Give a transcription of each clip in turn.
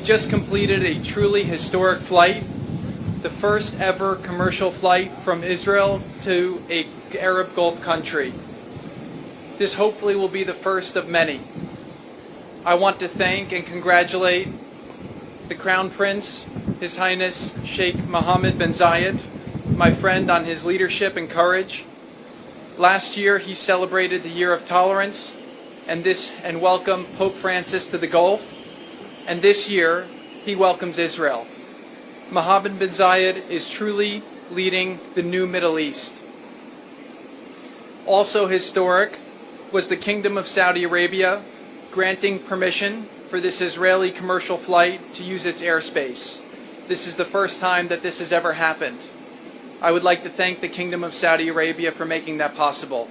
just completed a truly historic flight, the first ever commercial flight from Israel to an Arab Gulf country. This hopefully will be the first of many. I want to thank and congratulate the Crown Prince, His Highness Sheikh Mohammed bin Zayed, my friend, on his leadership and courage. Last year he celebrated the Year of Tolerance and welcomed Pope Francis to the Gulf, and this year he welcomes Israel. Mohammed bin Zayed is truly leading the new Middle East. Also historic was the Kingdom of Saudi Arabia granting permission for this Israeli commercial flight to use its airspace. This is the first time that this has ever happened. I would like to thank the Kingdom of Saudi Arabia for making that possible.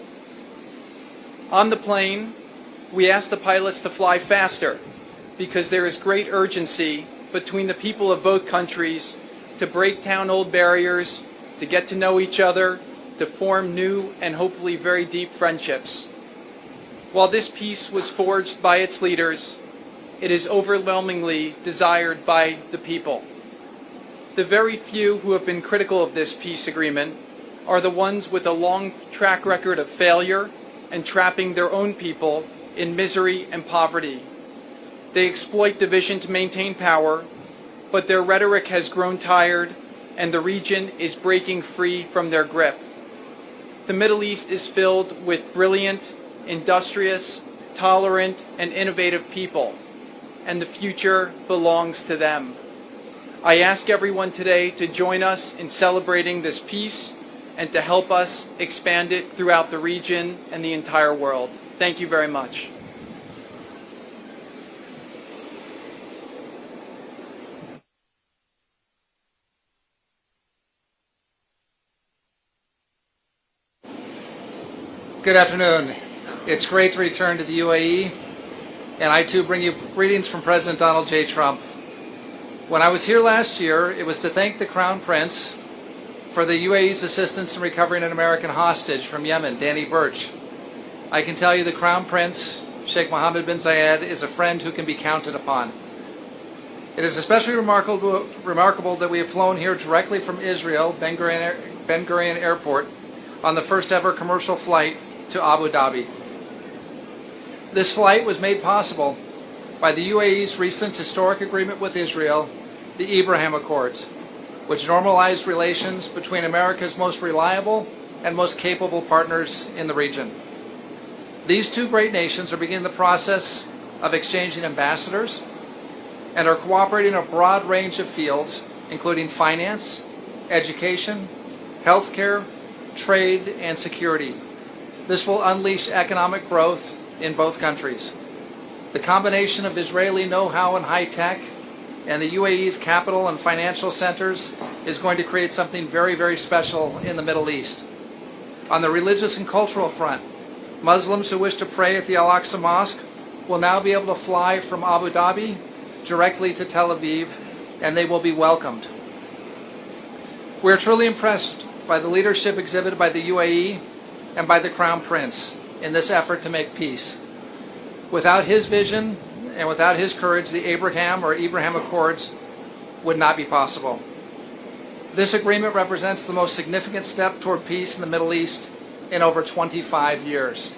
On the plane, we asked the pilots to fly faster because there is great urgency between the people of both countries to break down old barriers, to get to know each other, to form new and hopefully very deep friendships. While this peace was forged by its leaders, it is overwhelmingly desired by the people. The very few who have been critical of this peace agreement are the ones with a long track record of failure and trapping their own people in misery and poverty. They exploit division to maintain power, but their rhetoric has grown tired and the region is breaking free from their grip. The Middle East is filled with brilliant, industrious, tolerant, and innovative people, and the future belongs to them. I ask everyone today to join us in celebrating this peace and to help us expand it throughout the region and the entire world. Thank you very much. Good afternoon. It's great to return to the UAE, and I too bring you greetings from President Donald J. Trump. When I was here last year, it was to thank the Crown Prince for the UAE's assistance in recovering an American hostage from Yemen, Danny Birch. I can tell you the Crown Prince, Sheikh Mohammed bin Zayed, is a friend who can be counted upon. It is especially remarkable that we have flown here directly from Israel, Ben Gurion Airport, on the first ever commercial flight to Abu Dhabi. This flight was made possible by the UAE's recent historic agreement with Israel, the Abraham Accords, which normalized relations between America's most reliable and most capable partners in the region. These two great nations are beginning the process of exchanging ambassadors and are cooperating in a broad range of fields, including finance, education, healthcare, trade, and security. This will unleash economic growth in both countries. The combination of Israeli know-how and high-tech and the UAE's capital and financial centers is going to create something very, very special in the Middle East. On the religious and cultural front, Muslims who wish to pray at the Al-Aqsa Mosque will now be able to fly from Abu Dhabi directly to Tel Aviv, and they will be welcomed. We're truly impressed by the leadership exhibited by the UAE and by the Crown Prince in this effort to make peace. Without his vision and without his courage, the Abraham Accords would not be possible. This agreement represents the most significant step toward peace in the Middle East in over 25 years.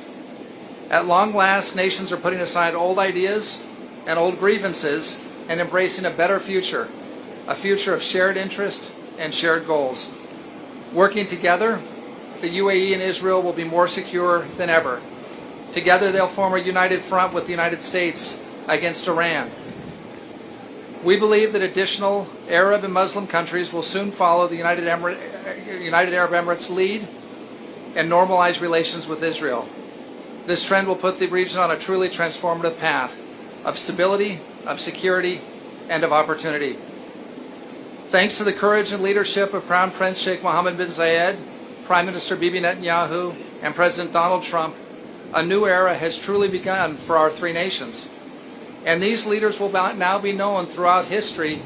At long last, nations are putting aside old ideas and old grievances and embracing a better future, a future of shared interest and shared goals. Working together, the UAE and Israel will be more secure than ever. Together they'll form a united front with the United States against Iran. We believe that additional Arab and Muslim countries will soon follow the United Arab Emirates' lead and normalize relations with Israel. This trend will put the region on a truly transformative path of stability, of security, and of opportunity. Thanks to the courage and leadership of Crown Prince Sheikh Mohammed bin Zayed, Prime Minister Bibi Netanyahu, and President Donald Trump, a new era has truly begun for our three nations. And these leaders will now be known throughout history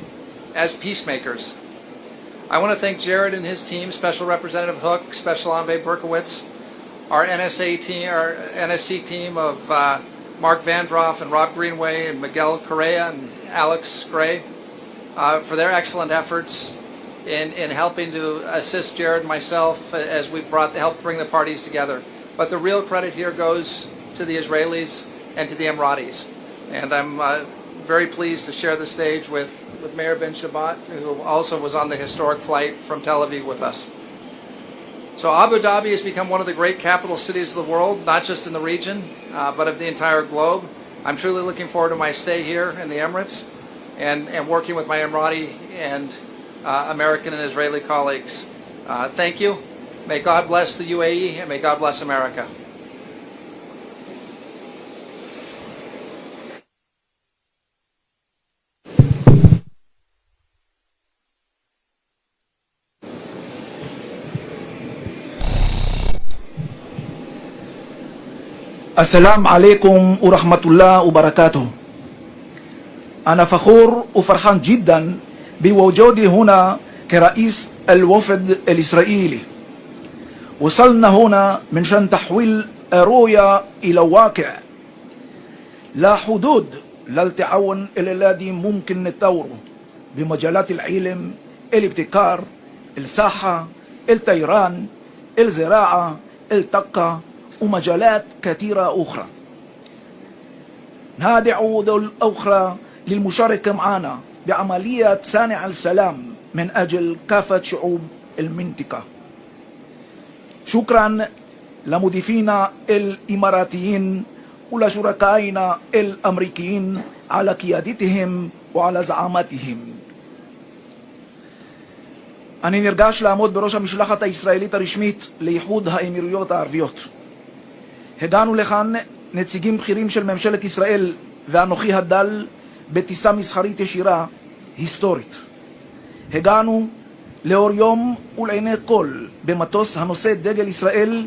as peacemakers. I want to thank Jared and his team, Special Representative Hook, Special Envoy Berkowitz, our NSC team of Mark Vandroff and Rob Greenway and Miguel Correa and Alex Gray for their excellent efforts in helping to assist Jared and myself as we helped bring the parties together. But the real credit here goes to the Israelis and to the Emiratis. And I'm very pleased to share the stage with Mayor Ben Shabbat, who also was on the historic flight from Tel Aviv with us. So Abu Dhabi has become one of the great capital cities of the world, not just in the region, but of the entire globe. I'm truly looking forward to my stay here in the Emirates and working with my Emirati and American and Israeli colleagues. Thank you. May God bless the UAE and may God bless America. السلام عليكم ورحمة الله وبركاته. أنا فخور وفرحان جدا بوجودي هنا كرئيس الوفد الإسرائيلي. وصلنا هنا من شأن تحويل الرؤية إلى واقع. لا حدود للتعاون الذي ممكن نطوره بمجالات العلم، الابتكار، الصحة، الطيران، الزراعة، الطاقة ومجالات كثيرة أخرى. ندعو دول أخرى للمشاركة معنا بعملية صانع السلام من أجل كافة شعوب المنطقة. شكرا لمضيفينا الإماراتيين ولشركائنا الأمريكيين على قيادتهم وعلى زعامتهم. אני נרגש לעמוד בראש המשלחת הישראלית הרשמית לאיחוד האמירויות הערביות. הגענו לכאן נציגים בכירים של ממשלת ישראל ואנוכי הדל בטיסה מסחרית ישירה היסטורית. הגענו לאור יום ולעיני כל במטוס הנושא דגל ישראל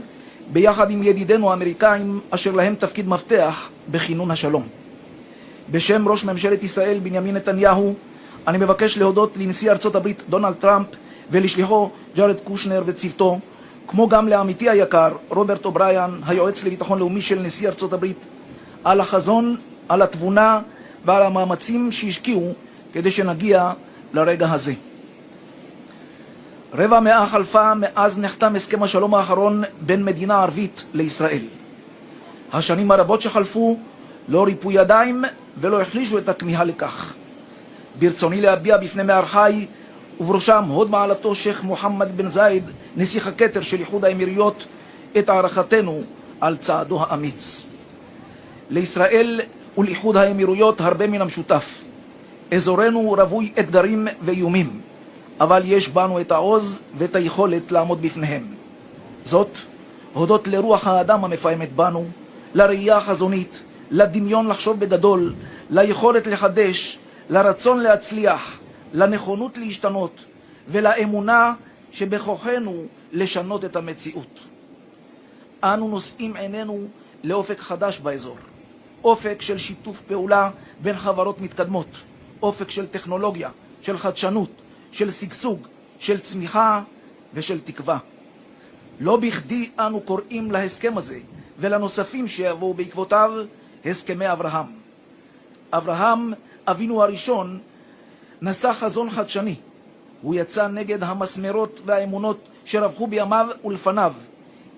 ביחד עם ידידינו האמריקאים אשר להם תפקיד מפתח בכינון השלום. בשם ראש ממשלת ישראל בנימין נתניהו אני מבקש להודות לנשיא ארצות הברית דונלד טראמפ ולשליחו ג'ארד קושנר וצוותו, כמו גם לעמיתי היקר רוברט אובריין, היועץ לביטחון לאומי של נשיא ארצות הברית, על החזון, על התבונה ועל המאמצים שהשקיעו כדי שנגיע לרגע הזה. רבע מאה חלפה מאז נחתם הסכם השלום האחרון בין מדינה ערבית לישראל. השנים הרבות שחלפו לא ריפו ידיים ולא החלישו את הכמיהה לכך. ברצוני להביע בפני מארחיי ובראשם הוד מעלתו שייח מוחמד בן זייד, נסיך הכתר של איחוד האמירויות, את הערכתנו על צעדו האמיץ. לישראל ולאיחוד האמירויות הרבה מן המשותף. אזורנו רווי אתגרים ואיומים, אבל יש בנו את העוז ואת היכולת לעמוד בפניהם. זאת, הודות לרוח האדם המפעמת בנו, לראייה החזונית, לדמיון לחשוב בגדול, ליכולת לחדש, לרצון להצליח, לנכונות להשתנות ולאמונה שבכוחנו לשנות את המציאות. אנו נושאים עינינו לאופק חדש באזור, אופק של שיתוף פעולה בין חברות מתקדמות, אופק של טכנולוגיה, של חדשנות, של שגשוג, של צמיחה ושל תקווה. לא בכדי אנו קוראים להסכם הזה ולנוספים שיבואו בעקבותיו הסכמי אברהם. אברהם, אבינו הראשון, נשא חזון חדשני. הוא יצא נגד המסמרות והאמונות שרווחו בימיו ולפניו.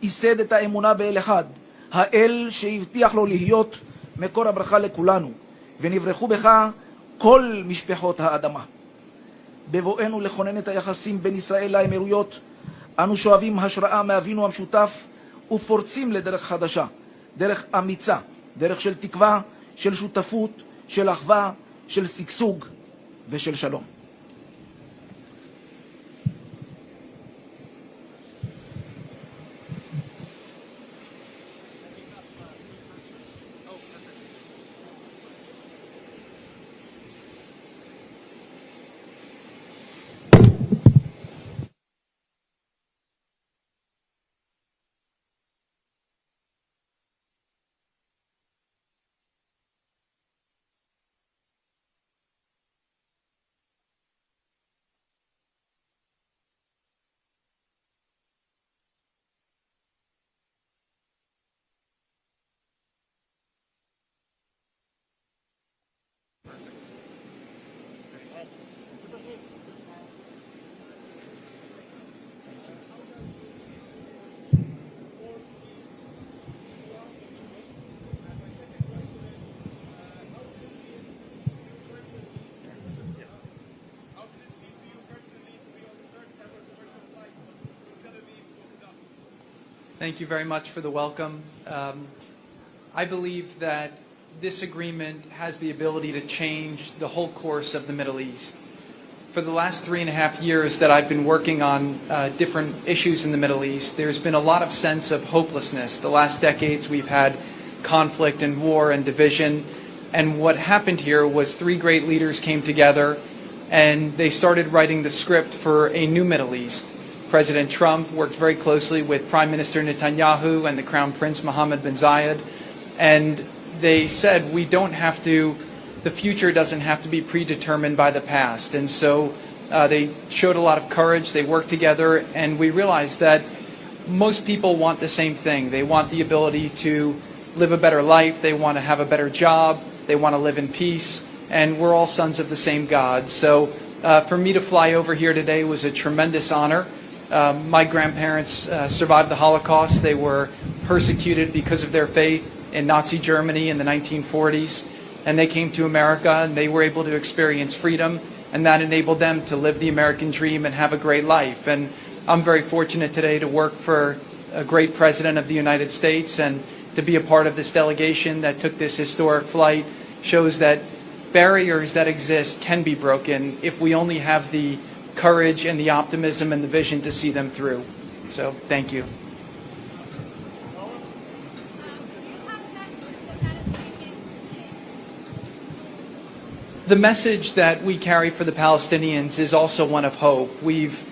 ייסד את האמונה באל אחד, האל שהבטיח לו להיות מקור הברכה לכולנו, ונברכו בך כל משפחות האדמה. בבואנו לכונן את היחסים בין ישראל לאמירויות, אנו שואבים השראה מאבינו המשותף ופורצים לדרך חדשה, דרך אמיצה, דרך של תקווה, של שותפות, של אחווה, של שגשוג ושל שלום. Thank you very much for the welcome. I believe that this agreement has the ability to change the whole course of the Middle East. For the last 3.5 years that I've been working on different issues in the Middle East, there's been a lot of sense of hopelessness. The last decades we've had conflict and war and division, and what happened here was three great leaders came together and they started writing the script for a new Middle East. President Trump worked very closely with Prime Minister Netanyahu and the Crown Prince Mohammed bin Zayed, and they said we don't have to, the future doesn't have to be predetermined by the past. And so they showed a lot of courage, they worked together, and we realized that most people want the same thing. They want the ability to live a better life, they want to have a better job, they want to live in peace, and we're all sons of the same God. So for me to fly over here today was a tremendous honor. My grandparents survived the Holocaust. They were persecuted because of their faith in Nazi Germany in the 1940s. And they came to America and they were able to experience freedom, and that enabled them to live the American dream and have a great life. And I'm very fortunate today to work for a great president of the United States, and to be a part of this delegation that took this historic flight shows that barriers that exist can be broken if we only have the courage and the optimism and the vision to see them through. So thank you. The message that we carry for the Palestinians is also one of hope. We've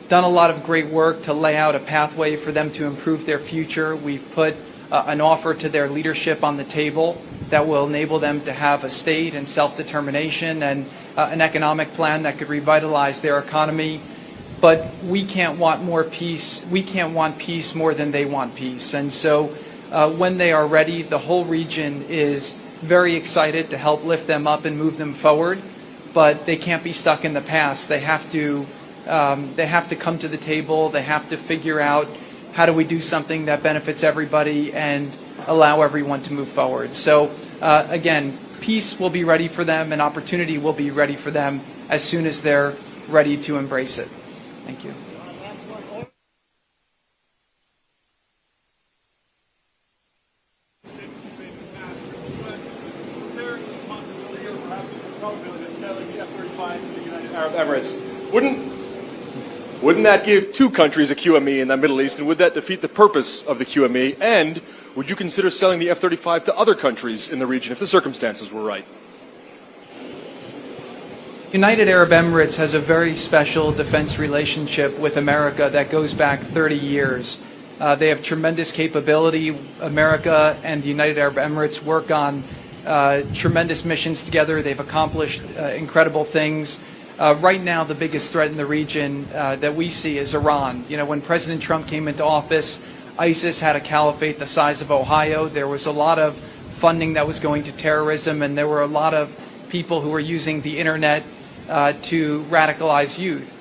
done a lot of great work to lay out a pathway for them to improve their future. We've put an offer to their leadership on the table that will enable them to have a state and self-determination, and an economic plan that could revitalize their economy. But we can't want more peace. We can't want peace more than they want peace. And so when they are ready, the whole region is very excited to help lift them up and move them forward. But they can't be stuck in the past. They have to come to the table. They have to figure out, how do we do something that benefits everybody and allow everyone to move forward. So again, peace will be ready for them, and opportunity will be ready for them as soon as they're ready to embrace it. Thank you. Arab Emirates. Wouldn't that give two countries a QME in the Middle East, and would that defeat the purpose of the QME? And would you consider selling the F-35 to other countries in the region if the circumstances were right? United Arab Emirates has a very special defense relationship with America that goes back 30 years. They have tremendous capability. America and the United Arab Emirates work on tremendous missions together. They've accomplished incredible things. Right now, the biggest threat in the region that we see is Iran. You know, when President Trump came into office, ISIS had a caliphate the size of Ohio. There was a lot of funding that was going to terrorism, and there were a lot of people who were using the internet to radicalize youth.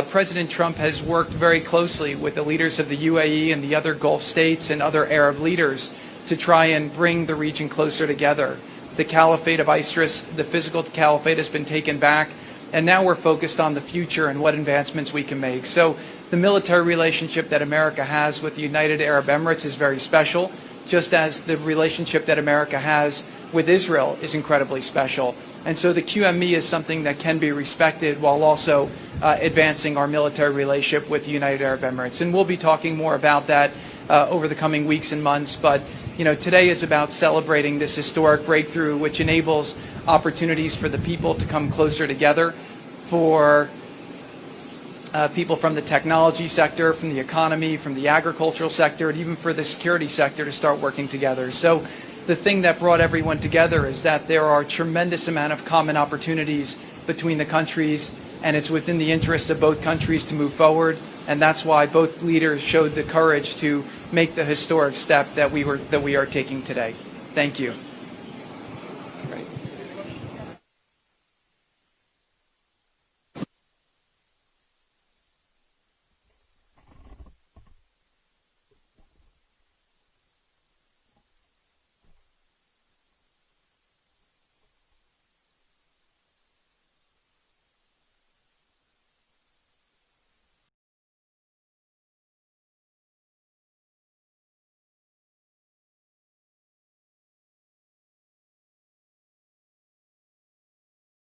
President Trump has worked very closely with the leaders of the UAE and the other Gulf states and other Arab leaders to try and bring the region closer together. The caliphate of ISIS, the physical caliphate, has been taken back, and now we're focused on the future and what advancements we can make. So the military relationship that America has with the United Arab Emirates is very special, just as the relationship that America has with Israel is incredibly special. And so the QME is something that can be respected while also advancing our military relationship with the United Arab Emirates. And we'll be talking more about that over the coming weeks and months. But you know, today is about celebrating this historic breakthrough, which enables opportunities for the people to come closer together, for people from the technology sector, from the economy, from the agricultural sector, and even for the security sector to start working together. So the thing that brought everyone together is that there are a tremendous amount of common opportunities between the countries, and it's within the interests of both countries to move forward. And that's why both leaders showed the courage to make the historic step that we are taking today. Thank you.